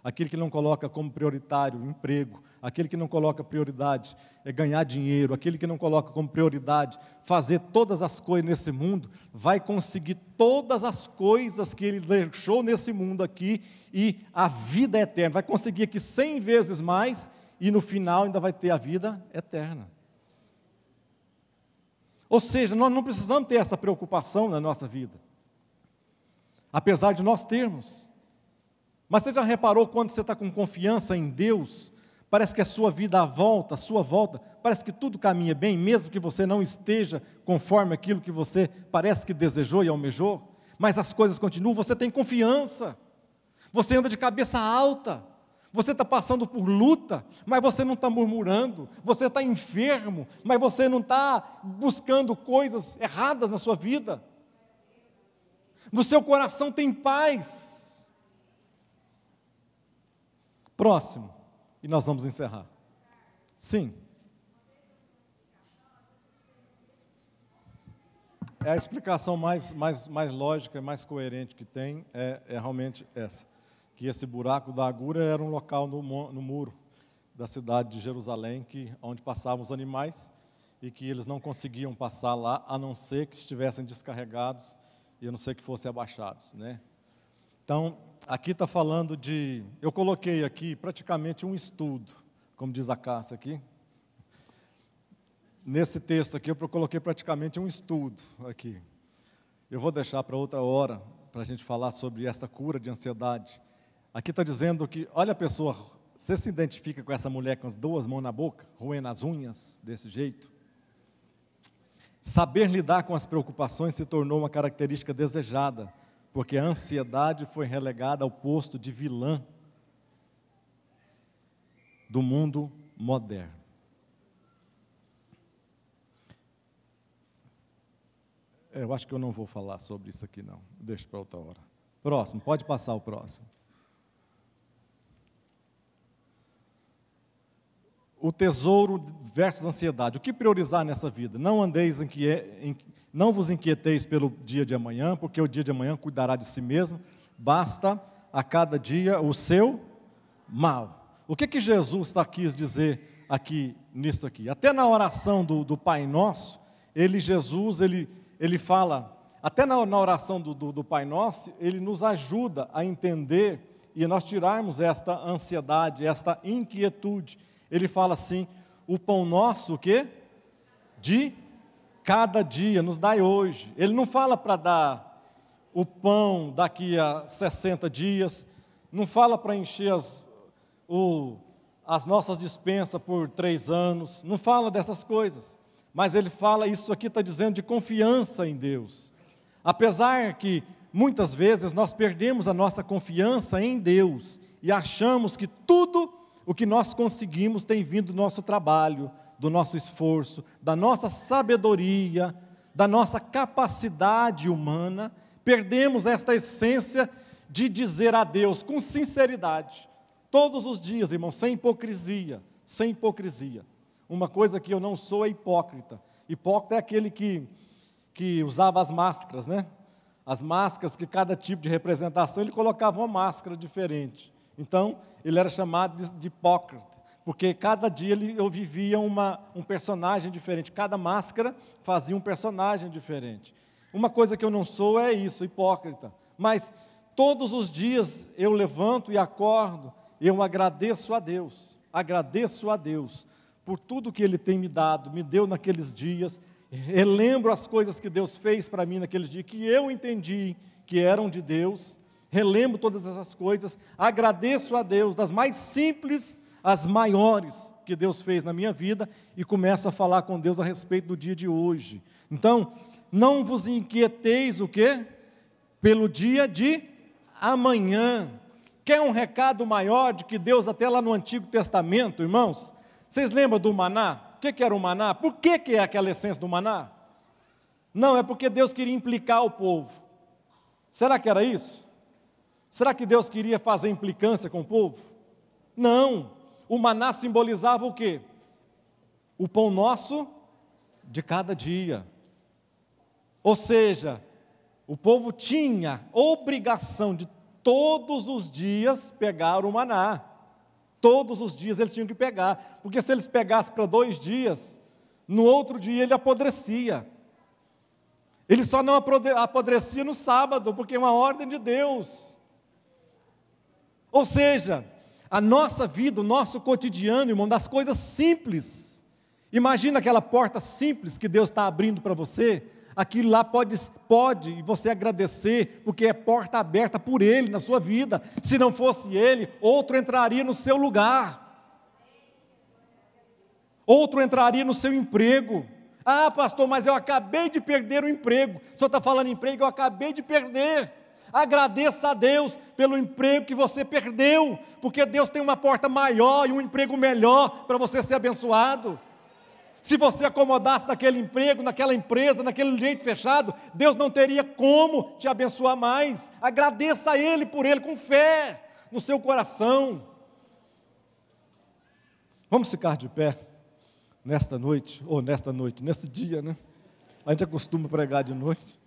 aquele que não coloca como prioritário emprego, aquele que não coloca prioridade ganhar dinheiro, aquele que não coloca como prioridade fazer todas as coisas nesse mundo, vai conseguir todas as coisas que ele deixou nesse mundo aqui, e a vida eterna, vai conseguir aqui 100 vezes mais, e no final ainda vai ter a vida eterna. Ou seja, nós não precisamos ter essa preocupação na nossa vida, apesar de nós termos. Mas você já reparou, quando você está com confiança em Deus, parece que a sua vida à volta, a sua volta, parece que tudo caminha bem, mesmo que você não esteja conforme aquilo que você parece que desejou e almejou, mas as coisas continuam, você tem confiança, você anda de cabeça alta, você está passando por luta, mas você não está murmurando, você está enfermo, mas você não está buscando coisas erradas na sua vida, no seu coração tem paz. Próximo, e nós vamos encerrar. Sim. A explicação mais lógica e mais coerente que tem é realmente essa, que esse buraco da agulha era um local no muro da cidade de Jerusalém, onde passavam os animais, e que eles não conseguiam passar lá, a não ser que estivessem descarregados, e a não ser que fossem abaixados, né? Então, aqui está falando de... Eu coloquei aqui praticamente um estudo, como diz a Cássia aqui. Nesse texto aqui eu coloquei praticamente um estudo aqui. Eu vou deixar para outra hora, para a gente falar sobre essa cura de ansiedade. Aqui está dizendo que, olha a pessoa, você se identifica com essa mulher com as 2 mãos na boca, roendo as unhas, desse jeito? Saber lidar com as preocupações se tornou uma característica desejada, porque a ansiedade foi relegada ao posto de vilã do mundo moderno. Eu acho que eu não vou falar sobre isso aqui não, deixa para outra hora. Próximo, pode passar o próximo. O tesouro versus ansiedade. O que priorizar nessa vida? Não vos inquieteis pelo dia de amanhã, porque o dia de amanhã cuidará de si mesmo, basta a cada dia o seu mal. O que Jesus quis dizer aqui, nisso aqui? Até na oração do Pai Nosso, Jesus fala, até na oração do Pai Nosso, ele nos ajuda a entender e a nós tirarmos esta ansiedade, esta inquietude. Ele fala assim: o pão nosso, o quê? De cada dia, nos dai hoje. Ele não fala para dar o pão daqui a 60 dias, não fala para encher as nossas despensas por 3 anos, não fala dessas coisas, mas ele fala, isso aqui está dizendo de confiança em Deus. Apesar que muitas vezes nós perdemos a nossa confiança em Deus e achamos que tudo o que nós conseguimos tem vindo do nosso trabalho, do nosso esforço, da nossa sabedoria, da nossa capacidade humana, perdemos esta essência de dizer a Deus com sinceridade, todos os dias, irmão, sem hipocrisia, sem hipocrisia. Uma coisa que eu não sou é hipócrita. Hipócrita é aquele que usava as máscaras, né? As máscaras, que cada tipo de representação ele colocava uma máscara diferente. Então, ele era chamado de hipócrita, porque cada dia eu vivia um personagem diferente, cada máscara fazia um personagem diferente. Uma coisa que eu não sou é isso, hipócrita, mas todos os dias eu levanto e acordo, eu agradeço a Deus por tudo que Ele tem me dado, me deu naqueles dias, relembro as coisas que Deus fez para mim naqueles dias, que eu entendi que eram de Deus, relembro todas essas coisas, agradeço a Deus, das mais simples às maiores que Deus fez na minha vida, e começo a falar com Deus a respeito do dia de hoje. Então, não vos inquieteis o quê? pelo dia de amanhã. Quer um recado maior de que Deus, até lá no Antigo Testamento, irmãos? Vocês lembram do maná? O que era o maná? Por que é aquela essência do maná? Não, é porque Deus queria implicar o povo. Será que era isso? Será que Deus queria fazer implicância com o povo? Não. O maná simbolizava o quê? O pão nosso de cada dia. Ou seja, o povo tinha obrigação de todos os dias pegar o maná. Todos os dias eles tinham que pegar. Porque se eles pegassem para 2 dias, no outro dia ele apodrecia. Ele só não apodrecia no sábado, porque é uma ordem de Deus. Ou seja, a nossa vida, o nosso cotidiano, irmão, das coisas simples. Imagina aquela porta simples que Deus está abrindo para você. Aquilo lá pode você agradecer, porque é porta aberta por Ele na sua vida. Se não fosse Ele, outro entraria no seu lugar. Outro entraria no seu emprego. Ah, pastor, mas eu acabei de perder o emprego. O senhor está falando em emprego, eu acabei de perder. Agradeça a Deus pelo emprego que você perdeu, porque Deus tem uma porta maior e um emprego melhor para você ser abençoado. Se você acomodasse naquele emprego, naquela empresa, naquele jeito fechado, Deus não teria como te abençoar mais. Agradeça a Ele por Ele com fé no seu coração. Vamos ficar de pé nesta noite, nesse dia, né? A gente acostuma pregar de noite.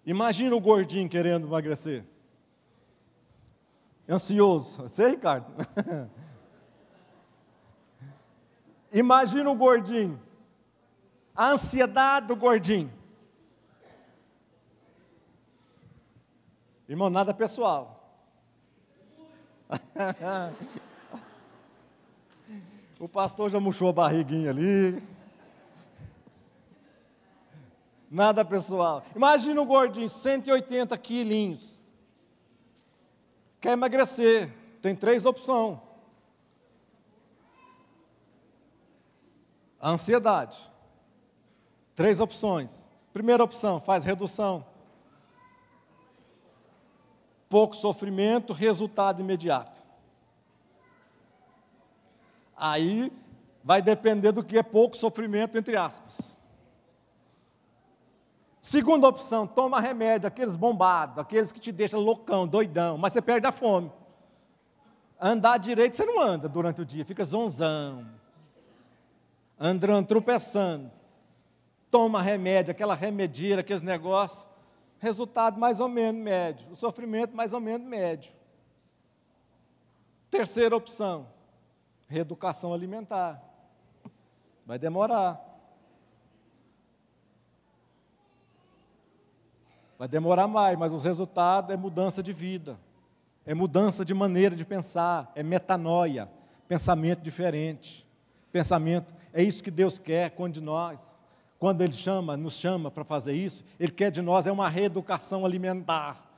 Imagina o gordinho querendo emagrecer. Ansioso. Você, Ricardo? Imagina o gordinho. A ansiedade do gordinho. Irmão, nada pessoal. O pastor já murchou a barriguinha ali. Nada pessoal. Imagina o gordinho, 180 quilinhos. Quer emagrecer. Tem 3 opções. A ansiedade. 3 opções. Primeira opção, faz redução. Pouco sofrimento, resultado imediato. Aí vai depender do que é pouco sofrimento, entre aspas. Segunda opção, toma remédio, aqueles bombados, aqueles que te deixam loucão, doidão, mas você perde a fome. Andar direito você não anda durante o dia, fica zonzão, andando, tropeçando. Toma remédio, aquela remedieira, aqueles negócios, resultado mais ou menos médio, o sofrimento mais ou menos médio. Terceira opção, reeducação alimentar. Vai demorar. Vai demorar mais, mas os resultados é mudança de vida, é mudança de maneira de pensar, é metanoia, pensamento diferente. Pensamento, é isso que Deus quer quando Ele nos chama para fazer isso, Ele quer de nós, é uma reeducação alimentar.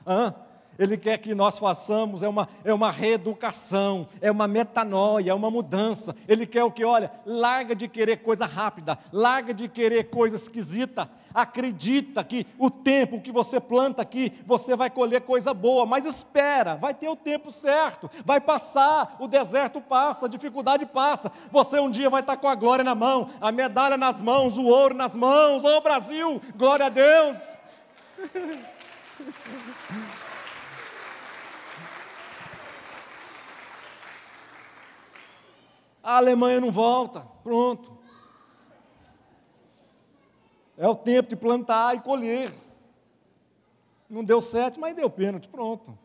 Ele quer que nós façamos, é uma reeducação, é uma metanoia, é uma mudança. Ele quer o que? Olha, larga de querer coisa rápida, larga de querer coisa esquisita, acredita que o tempo que você planta aqui, você vai colher coisa boa, mas espera, vai ter o tempo certo, vai passar, o deserto passa, a dificuldade passa, você um dia vai estar com a glória na mão, a medalha nas mãos, o ouro nas mãos, ô Brasil, glória a Deus! A Alemanha não volta, pronto. É o tempo de plantar e colher. Não deu certo, mas deu pênalti, pronto.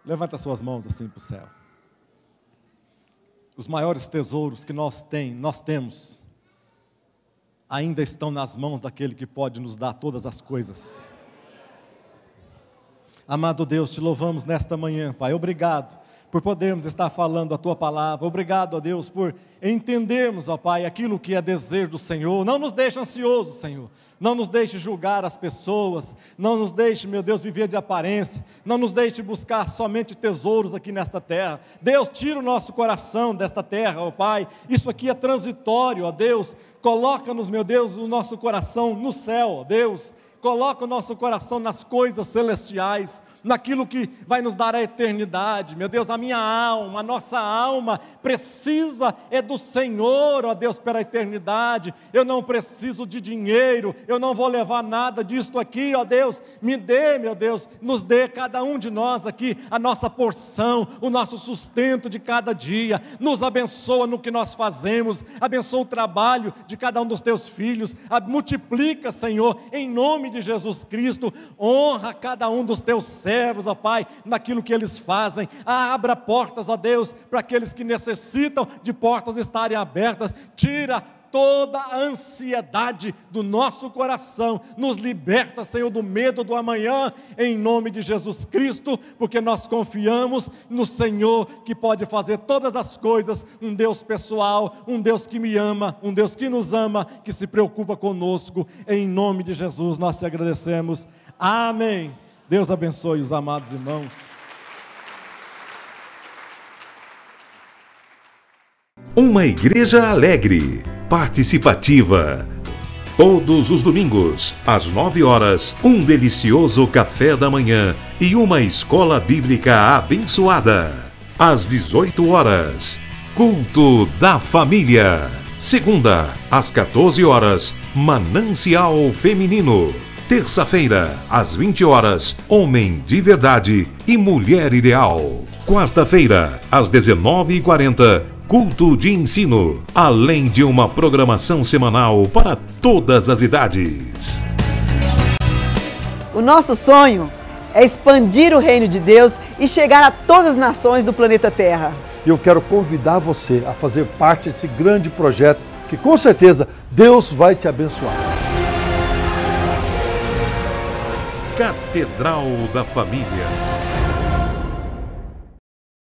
Levanta suas mãos assim para o céu. Os maiores tesouros que nós temos, ainda estão nas mãos daquele que pode nos dar todas as coisas. Amado Deus, te louvamos nesta manhã, Pai, obrigado por podermos estar falando a Tua palavra. Obrigado, ó Deus, por entendermos, ó Pai, aquilo que é desejo do Senhor. Não nos deixe ansiosos, Senhor. Não nos deixe julgar as pessoas. Não nos deixe, meu Deus, viver de aparência. Não nos deixe buscar somente tesouros aqui nesta terra. Deus, tira o nosso coração desta terra, ó Pai. Isso aqui é transitório, ó Deus. Coloca-nos, meu Deus, o nosso coração no céu, ó Deus. Coloca o nosso coração nas coisas celestiais, naquilo que vai nos dar a eternidade. Meu Deus, a minha alma, a nossa alma precisa do Senhor, ó Deus, para a eternidade. Eu não preciso de dinheiro, eu não vou levar nada disto aqui, ó Deus. Me dê, meu Deus, nos dê cada um de nós aqui a nossa porção, o nosso sustento de cada dia. Nos abençoa no que nós fazemos, abençoa o trabalho de cada um dos teus filhos, multiplica, Senhor, em nome de Jesus Cristo, honra cada um dos teus servos, ó Pai, naquilo que eles fazem. Abra portas, ó Deus, para aqueles que necessitam de portas estarem abertas. Tira toda a ansiedade do nosso coração, nos liberta, Senhor, do medo do amanhã, em nome de Jesus Cristo, porque nós confiamos no Senhor, que pode fazer todas as coisas, um Deus pessoal, um Deus que me ama, um Deus que nos ama, que se preocupa conosco. Em nome de Jesus nós te agradecemos, amém. Deus abençoe os amados irmãos. Uma igreja alegre, participativa. Todos os domingos, às 9 horas, um delicioso café da manhã e uma escola bíblica abençoada. Às 18 horas, culto da família. Segunda, às 14 horas, manancial feminino. Terça-feira, às 20 horas, homem de verdade e mulher ideal. Quarta-feira, às 19h40, culto de ensino, além de uma programação semanal para todas as idades. O nosso sonho é expandir o reino de Deus e chegar a todas as nações do planeta Terra. E eu quero convidar você a fazer parte desse grande projeto que com certeza Deus vai te abençoar. Catedral da Família.